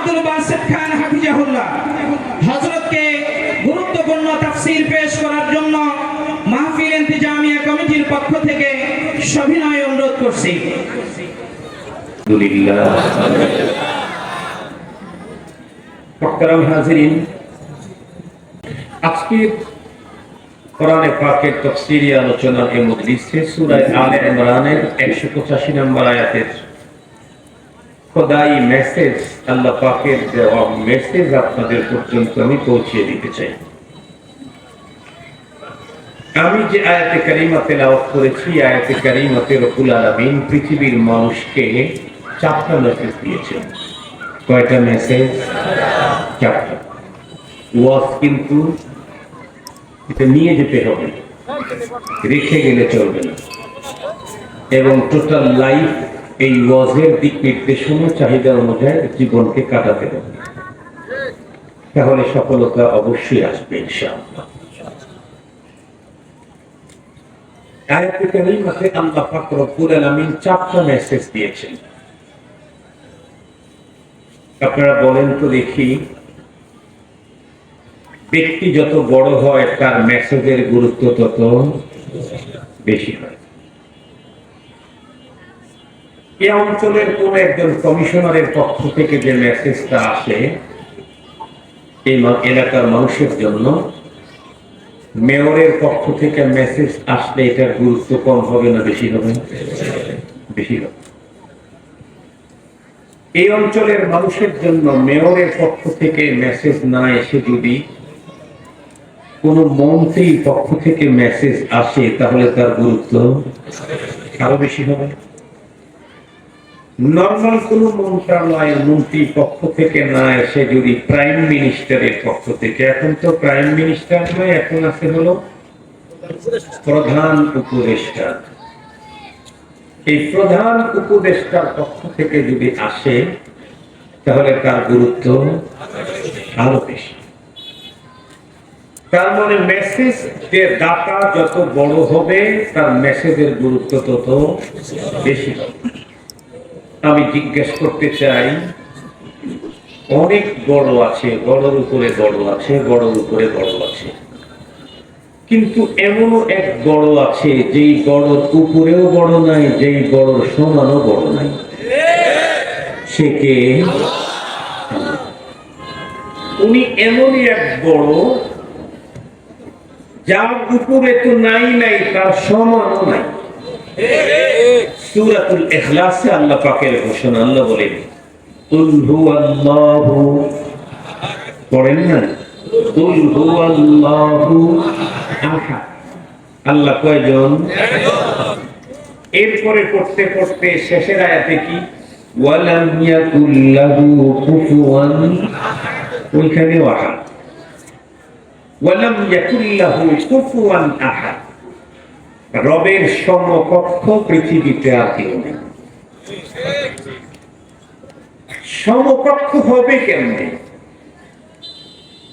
আব্দুল বাসিত খান হাফিজাহুল্লাহ হযরতকে গুরুত্বপূর্ণ তাফসীর পেশ করার জন্য মাহফিল ইন্তেজামিয়া কমিটির পক্ষ থেকে সবিনয় অনুরোধ করছি। আলহামদুলিল্লাহ। মুহতারাম হাজিরিন, আজকের কোরআনে পাকের তাফসীরি আলোচনার এই মজলিসে সূরা আলে ইমরানের 185 নম্বর আয়াতের খোদাই মেসেজ, আল্লাহ পাকের দেওয়া মেসেজ আপনাদের পর্যন্ত আমি পৌঁছে দিতে চাই। আমি যে আয়াতে কারিমা তেলাওয়াত করেছি, আয়াতে কারিমাতে রব্বুল আলামিন পৃথিবীর মানুষকে 4টা মেসেজ দিয়েছেন। কয়টা মেসেজ? 4টা। ওয়াজ কিন্তু এটা নিয়ে যেতে হবে, রেখে গেলে চলবে না, এবং টোটাল লাইফ এই ওয়াজের দিক নির্দেশনা চাহিদা অনুযায়ী জীবনকে কাটাতে হবে, তাহলে সফলতা অবশ্যই আসবে ইনশাআল্লাহ। আয়াতে কারিমাতে আল্লাহ পাক রব্বুল আলামিন 4টা মেসেজ দিয়েছেন। আপনারা বলেন তো দেখি, ব্যক্তি যত বড় হয় তার মেসেজের গুরুত্ব তত বেশি হয়। এই অঞ্চলের কোন একজন কমিশনারের পক্ষ থেকে যে মেসেজটা আসে এই এলাকার মানুষের জন্য, মেয়রের পক্ষ থেকে মেসেজ আসলে এটার গুরুত্ব কম হবে না বেশি হবে? বেশি হবে। এই অঞ্চলের মানুষের জন্য মেয়রের পক্ষ থেকে মেসেজ না এসে যদি কোন মন্ত্রীর পক্ষ থেকে মেসেজ আসে তাহলে তার গুরুত্ব আরো বেশি হবে। নর্মাল কোন মন্ত্রণালয়ের মন্ত্রীর পক্ষ থেকে না এসে যদি প্রাইম মিনিস্টারের পক্ষ থেকে, এখন তো প্রাইম মিনিস্টার নয়, এখন আছে হলো প্রধান উপদেষ্টা, এই প্রধান উপদেষ্টার পক্ষ থেকে যদি আসে তাহলে তার গুরুত্ব আরো বেশি। তার মানে মেসেজ যে দাতা যত বড় হবে তার মেসেজের গুরুত্ব তত বেশি হবে। আমি জিজ্ঞেস করতে চাই, অনেক বড় আছে, বড়র উপরে বড় আছে, বড়র উপরে বড় আছে, কিন্তু এমনও এক বড় আছে যেই বড়র উপরেও বড় নাই, যেই বড়র সমানও বড় নাই। সে কে? উনি এমনই এক বড় যার উপরে তো নাই নাই, তার সমানও নাই। সূরাতুল ইখলাসে আল্লাহ পাকের ঘোষণা, আল্লাহ বলেন কুল হুয়াল্লাহু, পড়েন না, কুল হুয়াল্লাহু আহাদ। আল্লাহ কয়জন? এরপরে পড়তে পড়তে শেষের আয়াতে কি ওয়ালাম ইয়াকুল লাহু কুফুয়ান, ওইখানে আহাদ, ওয়ালাম ইয়াকুল লাহু কুফুয়ান আহাদ। রবের সমকক্ষ পৃথিবীতে আর কেউ নেই। সমকক্ষ হবে কেমনে?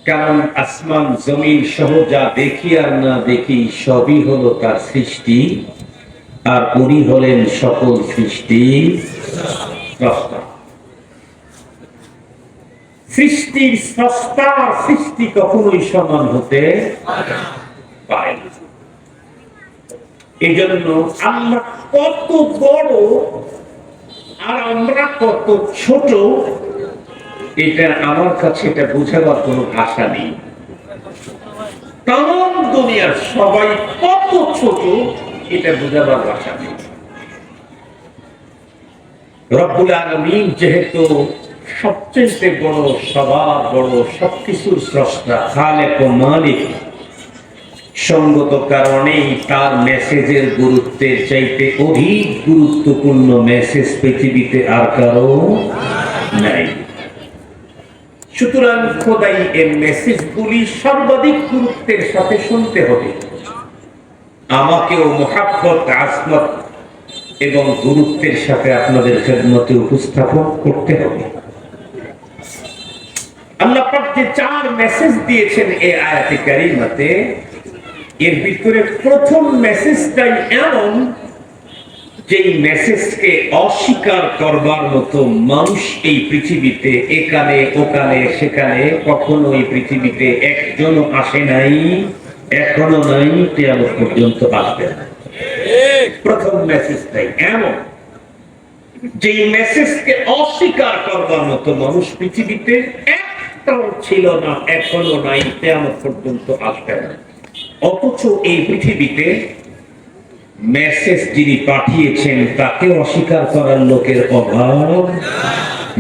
কারণ আসমান জমিন সহ যা দেখি আর না দেখি সবই হলো তার সৃষ্টি, আর উনি হলেন সকল সৃষ্টি স্রষ্টা। সৃষ্টির স্রষ্টা সৃষ্টি কখনোই সমান হতে পারে না। এই জন্য আল্লাহ কত বড় আর আমরা কত ছোট, এটা আমার কাছে এটা বোঝাবার কোনো ভাষা নেই। তাম দুনিয়ার সবাই কত ছোট, এটা বোঝাবার ভাষা নেই। রব্বুল আলামিন যেহেতু সবচেয়ে বড়, সবার বড়, সবকিছুর স্রষ্টা, খালেক ও মালিক, সঙ্গত কারণেই তার মেসেজের গুরুত্বের চাইতে অধিক গুরুত্বপূর্ণ মেসেজ পৃথিবীতে আর কারো নাই। সুতরাং খোদাই এর মেসেজগুলি সর্বাধিক গুরুত্বের সাথে শুনতে হবে। আমাকেও মুহাব্বত, আজমত এবং গুরুত্বের সাথে আপনাদের খেদমতে উপস্থাপন করতে হবে। আল্লাহ পাক যে 4 মেসেজ দিয়েছেন এই আয়াতে কারিমাতে, এর ভিতরে প্রথম মেসেজটাই এমন যেই মেসেজকে অস্বীকার করবার মতো মানুষ এই পৃথিবীতে এখানে ওখানে সেখানে কখনো এই পৃথিবীতে একজনও আসে নাই, এখনো নাই, কিয়ামত পর্যন্ত আসবে না। প্রথম মেসেজটাই এমন, যে মেসেজকে অস্বীকার করবার মতো মানুষ পৃথিবীতে একটাও ছিল না, এখনো নাই, কিয়ামত পর্যন্ত আসবে না। অথচ এই পৃথিবীতে মেসেজ যিনি পাঠিয়েছেন তাকে অস্বীকার করার লোকের অভাব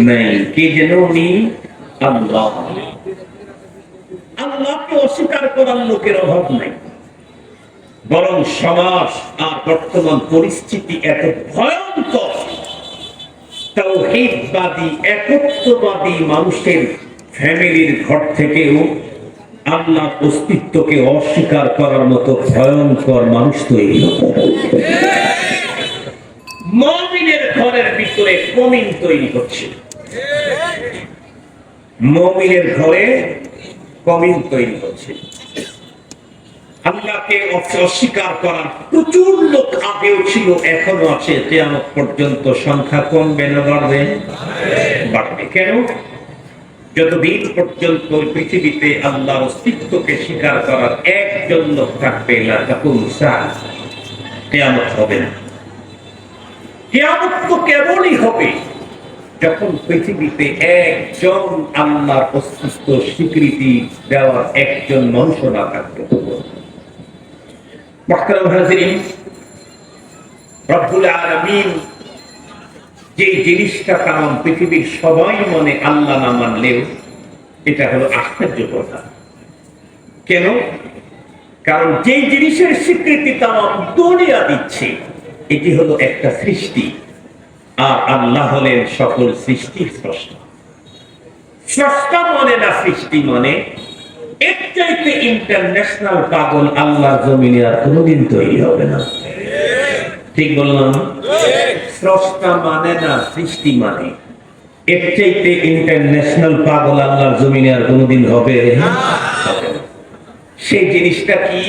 নাই। কে যেন উনি? আল্লাহ। আল্লাহকে অস্বীকার করার লোকের অভাব নাই। বরং সমাজ আর বর্তমান পরিস্থিতি এত ভয়ঙ্কর, তাওহীদবাদী একত্ববাদী মানুষের ফ্যামিলির ঘর থেকেও আল্লাহর অস্তিত্বকে অস্বীকার করার মতো ভয়ঙ্কর মানুষ তৈরি হতো। মুমিনের ঘরের ভিতরে কমিন তৈরি হচ্ছে, মুমিনের ঘরে কমিন তৈরি হচ্ছে। আল্লাহকে অস্বীকার করার প্রচুর লোক আগেও ছিল, এখনো আছে, কিয়ামত পর্যন্ত সংখ্যা কমবে না বাড়বে? বাড়বে। কেন? যতদিন পর্যন্ত পৃথিবীতে আল্লাহর অস্তিত্বকে স্বীকার করার একজন লোক থাকবে, কিয়ামত হবে না। কিয়ামত তো কেবলই হবে যখন পৃথিবীতে একজন আল্লাহর অস্তিত্ব স্বীকৃতি দেওয়ার একজন মানুষ না থাকবে। মুহতারাম হাজিরিন, রব্বুল আলামিন যে জিনিসটা তাম পৃথিবীর সবাই মনে আল্লাহ না মানলেও এটা হলো আশ্চর্য কথা। কেন? কারণ যে জিনিসের স্বীকৃতি তাম দুনিয়া দিচ্ছে এটি হলো একটা সৃষ্টি, আর আল্লাহ হলেন সকল সৃষ্টির স্রষ্টা। স্রষ্টা মানে না সৃষ্টি মানে, এর চাইতে ইন্টারন্যাশনাল পাগল আল্লাহ জমিনে আর কোনোদিন তৈরি হবে না। ঠিক বললাম? স্রষ্টা মানে না সৃষ্টি মানে, এর চাইতে ইন্টারন্যাশনাল পাগল আল্লাহর জমিনে আর কোনোদিন হবে না। সেই জিনিসটা কি?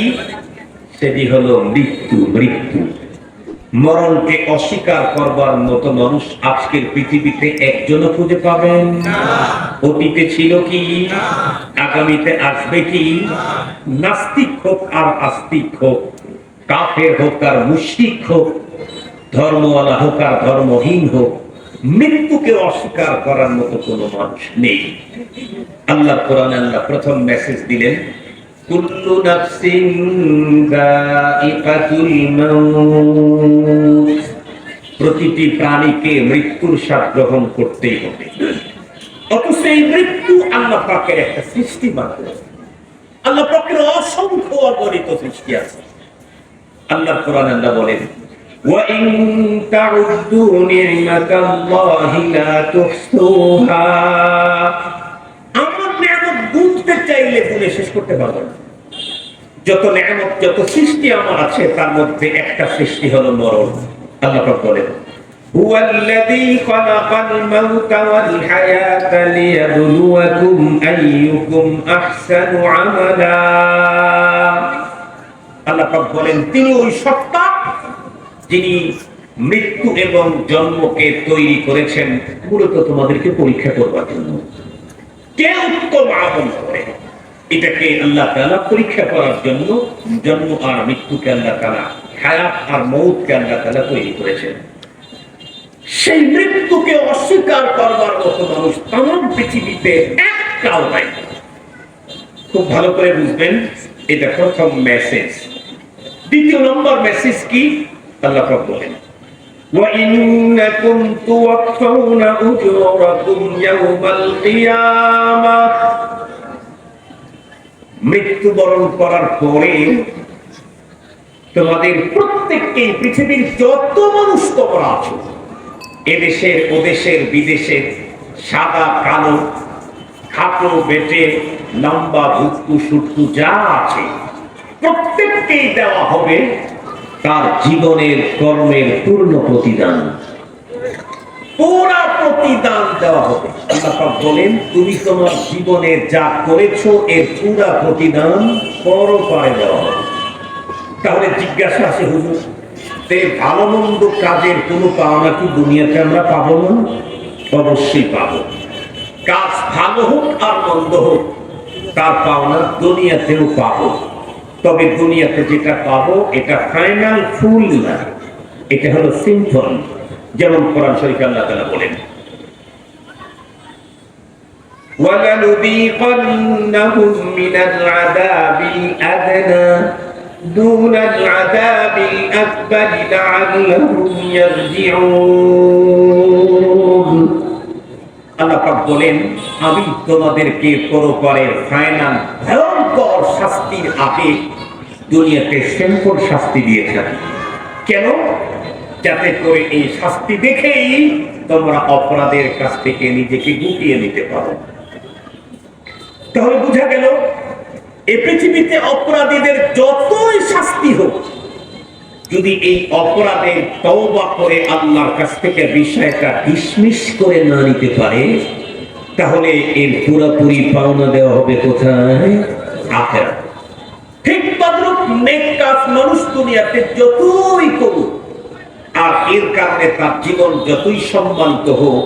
সেটি হলো মৃত্যু। মৃত্যু, মরণকে অস্বীকার করবার মতো মানুষ আজকের পৃথিবীতে একজনও খুঁজে পাবেন না। অতীতে ছিল কি? আগামীতে আসবে কি? নাস্তিক হোক আর আস্তিক হোক, কাফের হোক আর মুশরিক হোক, ধর্মওয়ালা হোক আর ধর্মহীন হোক, মৃত্যুকে অস্বীকার করার মতো কোনো মানুষ নেই। আল্লাহ কোরআনে আল্লাহ প্রথম মেসেজ দিলেন, কুল্লু নাফসিন যায়িকাতুল মাউত, প্রতিটি প্রাণীকে মৃত্যুর স্বাদ গ্রহণ করতেই হবে। অথচ এই মৃত্যু আল্লাহ পাকের একটা সৃষ্টি মাত্র। আল্লাহ পাকের অসংখ্য অগণিত সৃষ্টি আছে। আল্লাহ কোরআনে আল্লাহ বলেন, ওয়া ইন তাউদ্দু নি'মাতাল্লাহি লা তুহসুহা, আমার নিয়ামত গুনতে চাইলে গুনে শেষ করতে পারবো না। যত নিয়ামত, যত সৃষ্টি আমার আছে তার মধ্যে একটা সৃষ্টি হলো মরণ। আল্লাহ পাক বলেন, হুয়াল্লাযী খালাকাল মাউতা ওয়াল হায়াতা লিয়াবলুয়াকুম আইয়ুকুম আহসানু আমালা। আল্লাহ পাক বলেন, তিনি ওই সত্তা যিনি মৃত্যু এবং জন্মকে তৈরি করেছেন মূলত তোমাদেরকে পরীক্ষা করবার জন্য। কে উত্তম আমল করে, এটাকে আল্লাহ তাআলা পরীক্ষা করার জন্য জন্ম আর মৃত্যুকে আল্লাহ তাআলা, হায়াত আর মউতকে আল্লাহ তাআলা তৈরি করেছেন। সেই মৃত্যুকে অস্বীকার করবার মতো মানুষ তামাম পৃথিবীতে একটাও নাই। খুব ভালো করে বুঝবেন, এটা প্রথম মেসেজ। দ্বিতীয় নম্বর মেসেজ কি? আল্লাহ পাক বলেন, ওয়া ইন্নাকুম তুওয়াফাউনা উজুরাকুম ইয়াওমাল কিয়ামাহ, মৃত্যুবরণ করার পরে তোমাদের প্রত্যেককে, পৃথিবীর যত মানুষ তোমরা আছো, এদেশের ওদেশের বিদেশের, সাদা কালো, খাটো বেটে, লম্বা ভুট্টু সুট্টু যা আছে, প্রত্যেককেই দেওয়া হবে তার জীবনের কর্মের পূর্ণ প্রতিদান। পুরা প্রতিদান দেওয়া হবে। আল্লাহ পাক বলেন, তুমি তোমার জীবনে যা করেছো এর পুরা প্রতিদান পরপারে দেওয়া হবে। তাহলে জিজ্ঞাসা আছে, হুজুর ভালো মন্দ কাজের কোনো পাওনা কি দুনিয়াতে আমরা পাবো না? অবশ্যই পাবো। কাজ ভালো হোক আর মন্দ হোক, তার পাওনা দুনিয়াতেও পাবো। তবে দুনিয়াতে যেটা পাবো এটা ফাইনাল, ফুল না, এটা হলো সিম্পল। যেমন কোরআন শরীফে আল্লাহ তাআলা বলেন, وَلَنُذِيقَنَّهُم مِّنَ الْعَذَابِ الْأَدْنَىٰ دُونَ الْعَذَابِ الْأَكْبَرِ لَعَلَّهُمْ يَرْجِعُونَ। আল্লাহ পাক বলেন, আমি তোমাদেরকে পরকালের ফাইনাল ভয়ঙ্কর শাস্তির আগে দুনিয়াতে সিম্পল শাস্তি দিয়ে থাকি। কেন? যাতে করে এই শাস্তি দেখেই তোমরা অপরাধের কাছ থেকে নিজেকে গুটিয়ে নিতে পারো। তাহলে বোঝা গেল, এই পৃথিবীতে অপরাধীদের যতই শাস্তি হোক, যদি এই অপরাধের তওবা করে আল্লাহর কাছ থেকে বিষয়টা ডিসমিস করে না নিতে পারে, তাহলে এর পুরোপুরি পাওনা দেওয়া হবে কোথায়? আখিরাত। ঠিক তদ্রূপ নেক কাজ মানুষ দুনিয়াতে যতই করুক, আর এর কারণে তার জীবন যতই সম্মানিত হোক,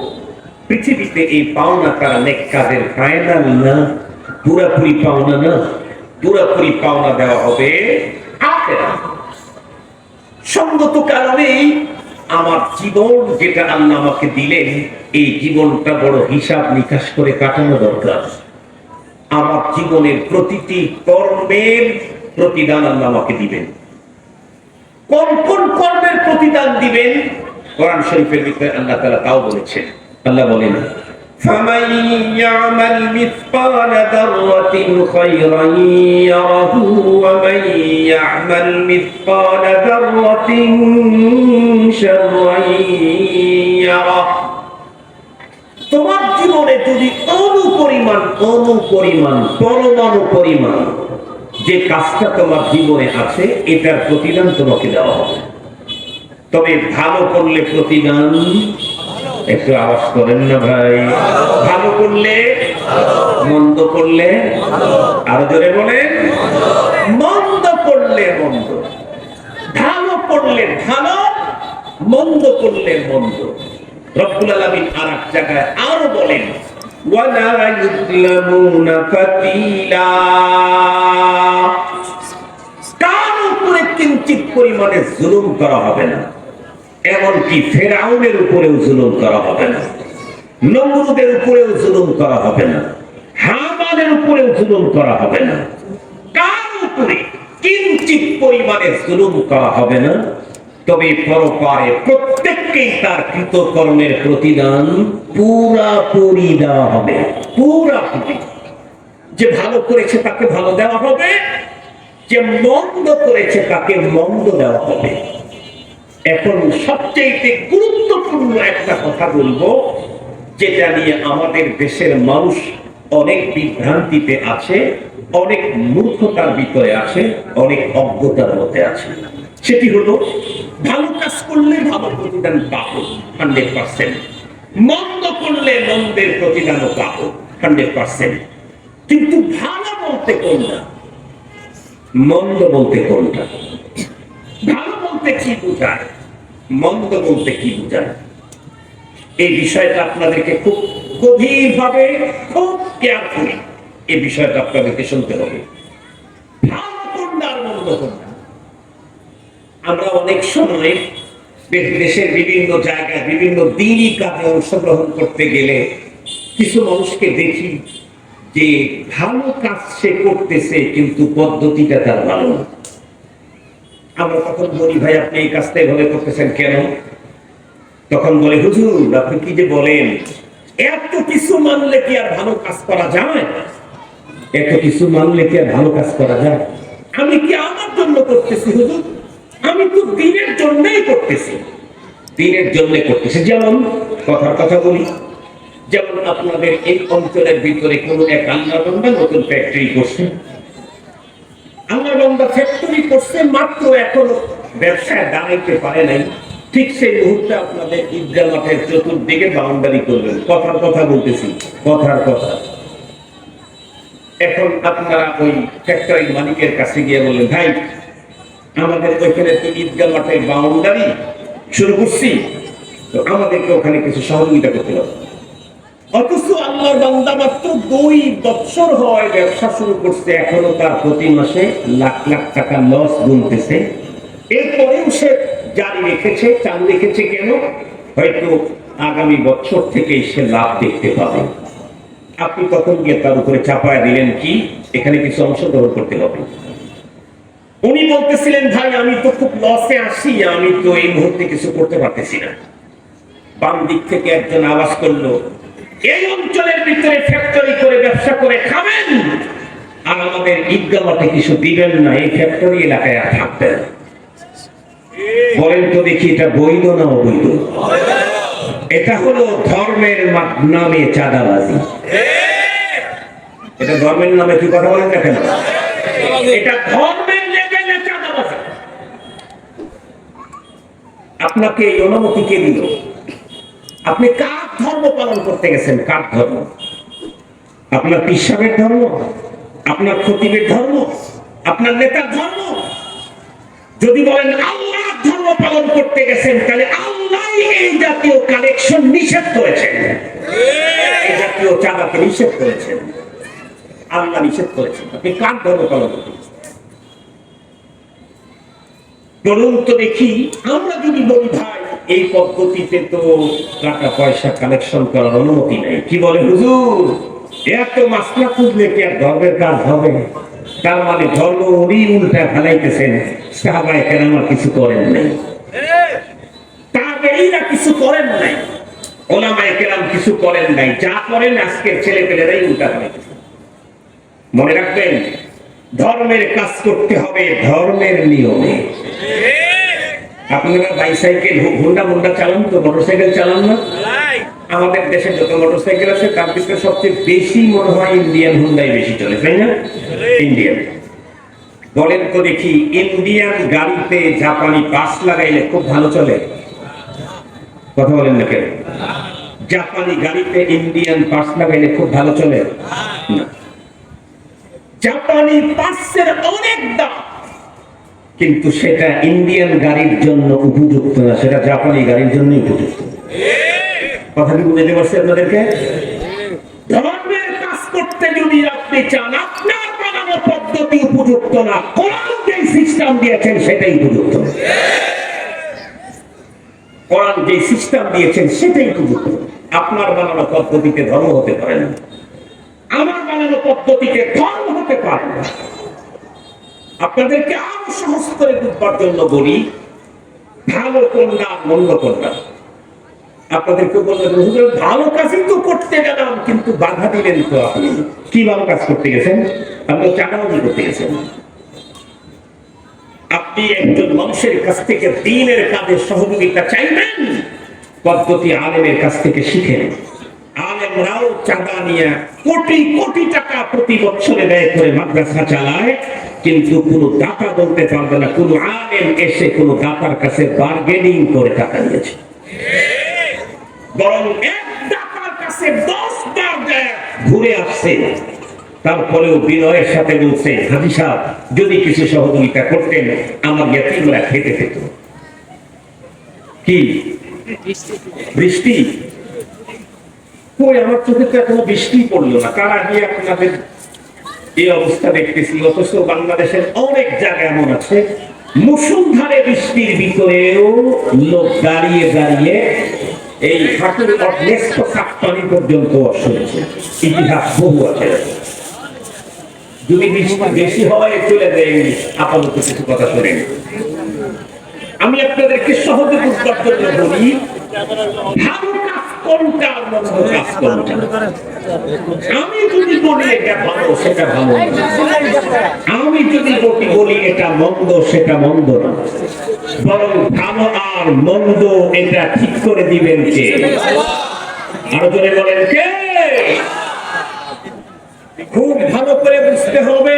পৃথিবীতে এই পাওনা তার নেক কাজের ফাইনাল না, পুরোপুরি পাওনা না। পুরোপুরি পাওনা দেওয়া হবে আখিরাত। সঙ্গত কারণেই আমার জীবন যেটা আল্লাহ আমাকে দিলেন, এই জীবনটা বড় হিসাব নিকাশ করে কাটানো দরকার। আমার জীবনের প্রতিটি কর্মের প্রতিদান আল্লাহ আমাকে দিবেন। কোন কোন কর্মের প্রতিদান দিবেন কোরআন শরীফের ভিতরে আল্লাহ তাআলা তাও বলেছেন। আল্লাহ বলেন, فَمَن يَعْمَلْ مِثْقَالَ ذَرَّةٍ خَيْرًا يَرَهُ وَمَن يَعْمَلْ مِثْقَالَ ذَرَّةٍ شَرًّا يَرَهُ। তোমার জীবনে যদি পরমাণু পরিমাণ যে কাজটা তোমার জীবনে আছে, এটার প্রতিদান তোমাকে দেওয়া হবে। তবে ভালো করলে প্রতিদান, একটু আওয়াজ করেন না ভাই, ভালো করলে, মন্দ করলে, আরো জোরে বলেন, মন্দ করলে মন্দ, ভালো করলে ভালো, মন্দ করলে মন্দ। রব্বুল আলামিন আরেক জায়গায় আরো বলেন, ওয়ালা ইউযলামুনা ফাতিলা। কারো উপরে কিঞ্চিত পরিমাণে জুলুম করা হবে না। এমনকি ফেরাউনের উপরেও জুলুম করা হবে না, নমরুদের উপরেও জুলুম করা হবে না, হামানের উপরেও জুলুম করা হবে না। কার উপরে কিঞ্চিত পরিমাণে জুলুম করা হবে না। তবে পরকালে প্রত্যেককেই তার কৃতকর্মের প্রতিদান পুরাপুরি দেওয়া হবে। পুরাপুরি। যে ভালো করেছে তাকে ভালো দেওয়া হবে, যে মন্দ করেছে তাকে মন্দ দেওয়া হবে। এখন সবচেয়ে গুরুত্বপূর্ণ একটা কথা বলবো, যেটা নিয়ে আমাদের দেশের মানুষ অনেক বিভ্রান্তিতে আছে, অনেক মূর্খতার ভিতরে আছে, অনেক অজ্ঞতার মধ্যে আছে। সেটি হলো, ভালো কাজ করলে ভালো প্রতিদান পাবো 100%, মন্দ করলে মন্দের প্রতিদানও পাবো 100%। কিন্তু ভালো বলতে কোনটা, মন্দ বলতে কোনটা? ভালো বলতে কি বোঝায়, মন্দ বলতে কি বোঝায়? এই বিষয়টা আপনাদেরকে খুব গভীরভাবে, খুব কেয়ারফুলি এই বিষয়টা আপনাদেরকে শুনতে হবে। ভালো কোনটা আর মন্দ কোনটা? আমরা অনেক সময় দেশের বিভিন্ন জায়গায় বিভিন্ন দিনই কাজে অংশগ্রহণ করতে গেলে কিছু মানুষকে দেখি যে ভালো কাজ সে করতেছে, কিন্তু পদ্ধতিটা তার ভালো না। আমরা তখন বলি, ভাই আপনি এই কাজটা এভাবে করতেছেন কেন? তখন বলে, হুজুর আপনি কি যে বলেন, এত কিছু মানলে কি আর ভালো কাজ করা যায়? এত কিছু মানলে কি আর ভালো কাজ করা যায়? আমি কি আমার জন্য করতেছি হুজুর? আমি তো দিনের জন্যই করতেছি, দিনের জন্য করতেছি। যেমন কথার কথা বলি, যেমন আপনাদের এই অঞ্চলের ভিতরে কোন এক আল্লাহর বান্দা নতুন ফ্যাক্টরি করছে, আল্লাহর বান্দা ফ্যাক্টরি করছে মাত্র, এখনো ব্যবসায় দাঁড়াইতে পারে নাই। ঠিক সেই মুহূর্তে আপনাদের ঈদগাহ মাঠের চতুর্দিকে বাউন্ডারি করবেন। কথার কথা বলতেছি, কথার কথা। এখন আপনারা ওই ফ্যাক্টরি মালিকের কাছে গিয়ে বললেন, ভাই আমাদের ওইখানে তো ঈদগাহ মাঠের বাউন্ডারি শুরু করছি, তো আমাদেরকে ওখানে কিছু সহযোগিতা করতে হবে। অথচ আল্লাহর বান্দা মাত্র 2 বছর হয় ব্যবসা শুরু করছে, এখনো তার প্রতি মাসে লাখ লাখ টাকা লস গুনতেছে। এরপরেও সে জারি রেখেছে, চালু রেখেছে কেন? হয়তো আগামী বছর থেকে সে লাভ দেখতে পাবে। আপনি তখন গিয়ে তার উপরে চাপায় দিলেন কি এখানে কিছু অংশগ্রহণ করতে হবে। উনি বলতেছিলেন, ভাই আমি তো খুব লসে আসি, আমি তো এই মুহূর্তে কিছু করতে পারতেছি না। বাম দিক থেকে একজন আওয়াজ করলো, এই অঞ্চলের ভিতরে ফ্যাক্টরি করে ব্যবসা করে খাবেন আর আমাদের ঈদগাহ মাঠে কিছু দিবেন না, এই ফ্যাক্টরি এলাকায় আর থাকবেন না। বলেন তো দেখি এটা বৈধ না অবৈধ? এটা হলো ধর্মের নামে চাঁদাবাজি। এটা ধর্মের নামে কি কথা বলেন না কেন? এটা ধর্মের লেভেলে চাঁদাবাজি। আপনাকে এই অনুমতি কে দিল? আপনি কার ধর্ম পালন করতে গেছেন? কার ধর্ম? আপনার পীর সাহেবের ধর্ম, আপনার খতিবের ধর্ম, আপনার নেতার ধর্ম? যদি বলেন আল্লাহর ধর্ম পালন করতে গেছেন, তাহলে আল্লাহ এই জাতীয় কালেকশন নিষেধ করেছেন, এই জাতীয় চাঁদাকে নিষেধ করেছেন, আল্লাহ নিষেধ করেছেন। আপনি কার ধর্ম পালন করতে গেছেন? বলুন তো দেখি। আমরা যদি বলি ভাই এই পদ্ধতিতে তো টাকা পয়সা কালেকশন করার অনুমতি নেই, কি বলে হুজুর এত মাসলা খুঁজলে কি আর ধর্মের কাজ হবে? তার মানে ধর্ম উনি উল্টা ফেলাইতেছেন, সাহাবায়ে কেরাম কিছু করেন নাই, তাবেঈরা কিছু করেন নাই, উলামায়ে কেরাম কিছু করেন নাই, যা করেন আজকের ছেলেপেলেরাই উল্টা ফেলাইতেছে। মনে রাখবেন, ধর্মের কাজ করতে হবে ধর্মের নিয়মে। আপনারা বাইসাইকেল হুন্ডা মুন্ডা চালান তো, মোটরসাইকেল চালান না? আমাদের দেশে যত মোটরসাইকেল আছে তার ভিতরে সবচেয়ে বেশি মনে হয় ইন্ডিয়ান হুন্ডাই বেশি চলে, তাই না? ইন্ডিয়ান। বলেন তো দেখি, ইন্ডিয়ান গাড়িতে জাপানি পাস লাগাইলে খুব ভালো চলে? কথা বলেন না কেন? জাপানি গাড়িতে ইন্ডিয়ান পাস লাগাইলে খুব ভালো চলে না। জাপানি পাসের অনেক দাম, কিন্তু সেটা ইন্ডিয়ান গাড়ির জন্য উপযুক্ত না, সেটা জাপানি গাড়ির জন্য উপযুক্ত। কথা কি বুঝতে পারছি আপনাদেরকে? ধর্মের কাজ করতে যদি আপনি চান, আপনার বানানো পদ্ধতি উপযুক্ত না, কোরআন যে সিস্টেম দিয়েছেন সেটাই উপযুক্ত। কোরআন যে সিস্টেম দিয়েছেন সেটাই উপযুক্ত। আপনার বানানো পদ্ধতিতে ধর্ম হতে পারে না, আমার বানানো পদ্ধতিতে ধর্ম হতে পারে না। আপনাদেরকে আরো সহজ করে বুঝবার জন্য বলি, ভালো কোনটা মন্দ কোনটা। আপনাদেরকে বললেন হুজুর ভালো কাজই তো করতে গেলাম, কিন্তু বাধা দিলেন তো আপনি। কি ভালো কাজ করতে গেছেন? আপনি চাঁদাবাজি করতে গেছেন। আপনি একজন মানুষের কাছ থেকে দ্বীনের কাজে সহযোগিতা চাইবেন, পদ্ধতি আলেমের কাছ থেকে শিখেন। আলেমরাও চাঁদা নিয়ে কোটি কোটি টাকা প্রতি বছরে ব্যয় করে মাদ্রাসা চালায়, কিন্তু কোন দাতা বলতে পারবে না কোন আলেম এসে কোন দাতার কাছে বার্গেনিং করে টাকা নিয়েছে। বরং এক দাতার কাছে 10 বার ঘুরে আসছে, তারপরেও বিনয়ের সাথে বলছে, হাজী সাহেব যদি কিছু সহযোগিতা করতেন আমার ইয়াতীমরা খেতে পেত। কি বৃষ্টি? কই আমার চোখে তো এখনো বৃষ্টি পড়লো না, কার আগে আপনাদের এই অবস্থা দেখতেছি। অথচ বাংলাদেশের অনেক জায়গা এমন আছে মুষলধারে বৃষ্টির ভিতরেও লোক দাঁড়িয়ে দাঁড়িয়ে এই হাঁটুর অর্ধেষ্ট কাপ্তানি পর্যন্ত শুনেছে। ইতিহাস বহু আছে। যদি বৃষ্টি বেশি হয় চলে যায়, আপাতত কিছু কথা শোনেন। আমি আপনাদেরকে সহজে বুঝবার জন্য বলি, ভালো কাজ কোনটা আর মন্দ কাজ কোনটা। আমি যদি বলি এটা ভালো সেটা ভালো না, আমি যদি বলি এটা মন্দ সেটা মন্দ না, বরং ভালো আর মন্দ এটা ঠিক করে দিবেন কে? আরো জোরে বলেন কে? খুব ভালো করে বুঝতে হবে,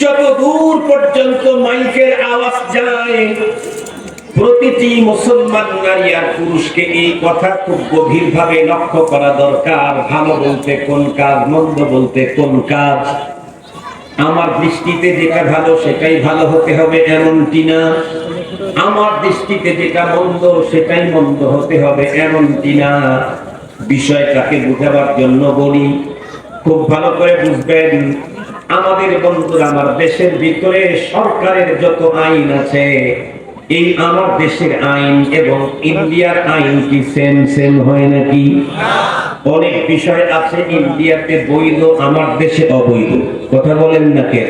যত দূর পর্যন্ত মাইকের আওয়াজ যায়, প্রতিটি মুসলমান নারী আর পুরুষকে এই কথা খুব গভীরভাবে লক্ষ্য করা দরকার। ভালো বলতে কোন কাজ, মন্দ বলতে কোন কাজ। আমার দৃষ্টিতে যেটা ভালো সেটাই ভালো হতে হবে এমনটি না, আমার দৃষ্টিতে যেটা মন্দ সেটাই মন্দ হতে হবে এমনটি না। বিষয়টাকে বুঝাবার জন্য বলি, খুব ভালো করে বুঝবেন। আমাদের বন্ধুরা, আমার দেশের ভিতরে সরকারের যত আইন আছে, এই আমার দেশের আইন এবং ইন্ডিয়ার আইন কি সেম সেম হয় নাকি? অনেক বিষয় আছে ইন্ডিয়াতে বৈধ, আমার দেশে অবৈধ। কথা বলেন না কে?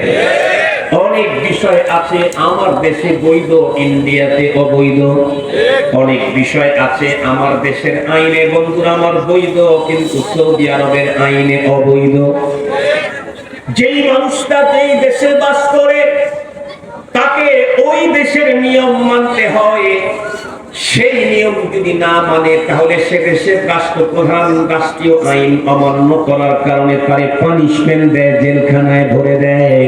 অনেক বিষয় আছে আমার দেশে বৈধ, ইন্ডিয়াতে অবৈধ। অনেক বিষয় আছে আমার দেশের আইনে বন্ধুরা আমার বৈধ, কিন্তু সৌদি আরবের আইনে অবৈধ। যেই মানুষটা যেই দেশে বাস করে তাকে ওই দেশের নিয়ম মানতে হয়। সেই নিয়ম যদি না মানে তাহলে সে দেশের রাষ্ট্রপ্রধান রাষ্ট্রীয় আইন অমান্য করার কারণে তারে পানিশমেন্ট দেয়, জেলখানায় ভরে দেয়।